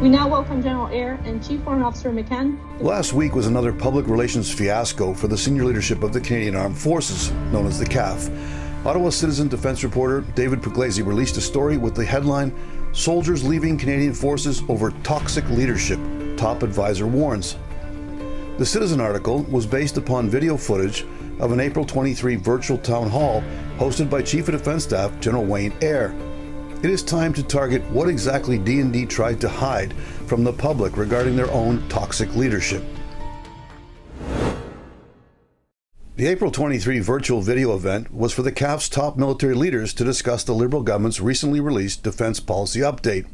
We now welcome General Eyre and Chief Warrant Officer McCann. Last week was another public relations fiasco for the senior leadership of the Canadian Armed Forces, known as the CAF. Ottawa Citizen defense reporter David Puglisi released a story with the headline, "Soldiers Leaving Canadian Forces Over Toxic Leadership, Top Advisor Warns." The Citizen article was based upon video footage of an April 23 virtual town hall hosted by Chief of Defense Staff General Wayne Eyre. It is time to target what exactly D&D tried to hide from the public regarding their own toxic leadership. The April 23 virtual video event was for the CAF's top military leaders to discuss the Liberal government's recently released defense policy update.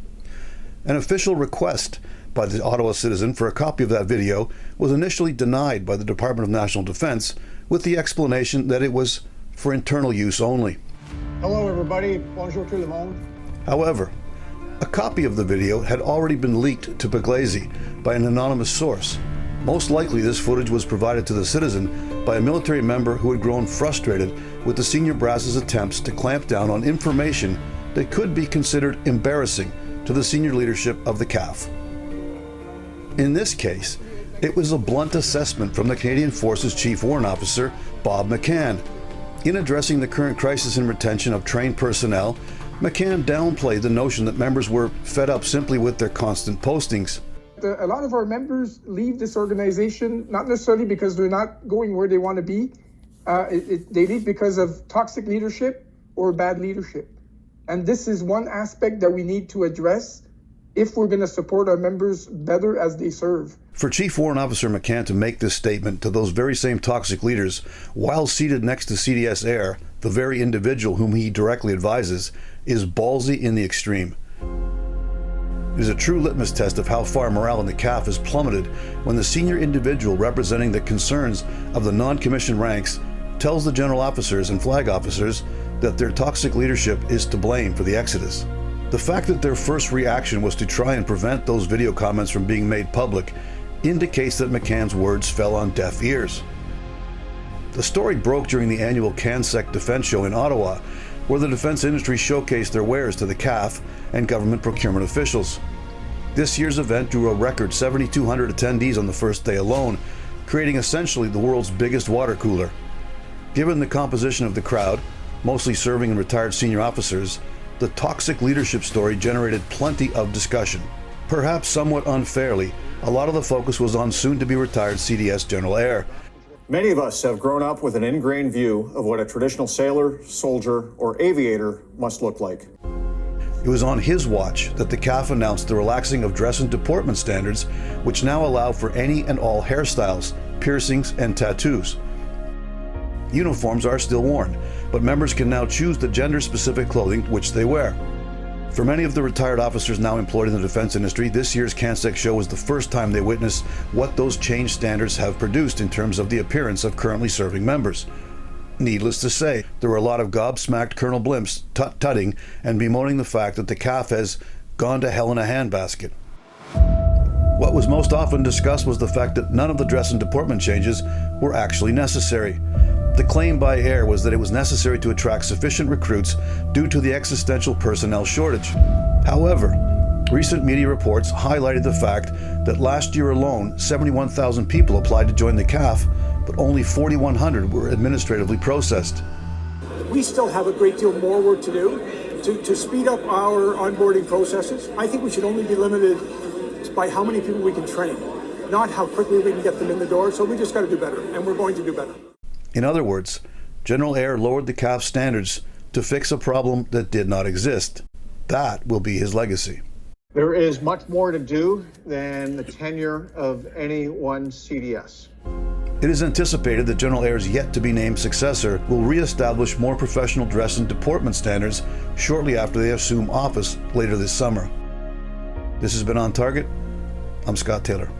An official request by the Ottawa Citizen for a copy of that video was initially denied by the Department of National Defense with the explanation that it was for internal use only. Hello everybody, bonjour tout le monde. However, a copy of the video had already been leaked to Puglisi by an anonymous source. Most likely this footage was provided to the Citizen by a military member who had grown frustrated with the senior brass's attempts to clamp down on information that could be considered embarrassing to the senior leadership of the CAF. In this case, it was a blunt assessment from the Canadian Forces Chief Warrant Officer Bob McCann. In addressing the current crisis in retention of trained personnel, McCann downplayed the notion that members were fed up simply with their constant postings. A lot of our members leave this organization, not necessarily because they're not going where they want to be. They leave because of toxic leadership or bad leadership. And this is one aspect that we need to address if we're going to support our members better as they serve. For Chief Warrant Officer McCann to make this statement to those very same toxic leaders while seated next to CDS Eyre, the very individual whom he directly advises, is ballsy in the extreme. It is a true litmus test of how far morale in the CAF has plummeted when the senior individual representing the concerns of the non-commissioned ranks tells the general officers and flag officers that their toxic leadership is to blame for the exodus. The fact that their first reaction was to try and prevent those video comments from being made public indicates that McCann's words fell on deaf ears. The story broke during the annual CanSec Defense Show in Ottawa, where the defense industry showcased their wares to the CAF and government procurement officials. This year's event drew a record 7,200 attendees on the first day alone, creating essentially the world's biggest water cooler. Given the composition of the crowd, mostly serving and retired senior officers, the toxic leadership story generated plenty of discussion. Perhaps somewhat unfairly, a lot of the focus was on soon-to-be retired CDS General Eyre. Many of us have grown up with an ingrained view of what a traditional sailor, soldier, or aviator must look like. It was on his watch that the CAF announced the relaxing of dress and deportment standards, which now allow for any and all hairstyles, piercings, and tattoos. Uniforms are still worn, but members can now choose the gender-specific clothing which they wear. For many of the retired officers now employed in the defense industry, this year's CanSec show was the first time they witnessed what those changed standards have produced in terms of the appearance of currently serving members. Needless to say, there were a lot of gobsmacked Colonel Blimps tut-tutting and bemoaning the fact that the CAF has gone to hell in a handbasket. What was most often discussed was the fact that none of the dress and deportment changes were actually necessary. The claim by Eyre was that it was necessary to attract sufficient recruits due to the existential personnel shortage. However, recent media reports highlighted the fact that last year alone, 71,000 people applied to join the CAF, but only 4,100 were administratively processed. We still have a great deal more work to do to speed up our onboarding processes. I think we should only be limited by how many people we can train, not how quickly we can get them in the door. So we just got to do better, and we're going to do better. In other words, General Eyre lowered the CAF standards to fix a problem that did not exist. That will be his legacy. There is much more to do than the tenure of any one CDS. It is anticipated that General Eyre's yet-to-be-named successor will re-establish more professional dress and deportment standards shortly after they assume office later this summer. This has been On Target. I'm Scott Taylor.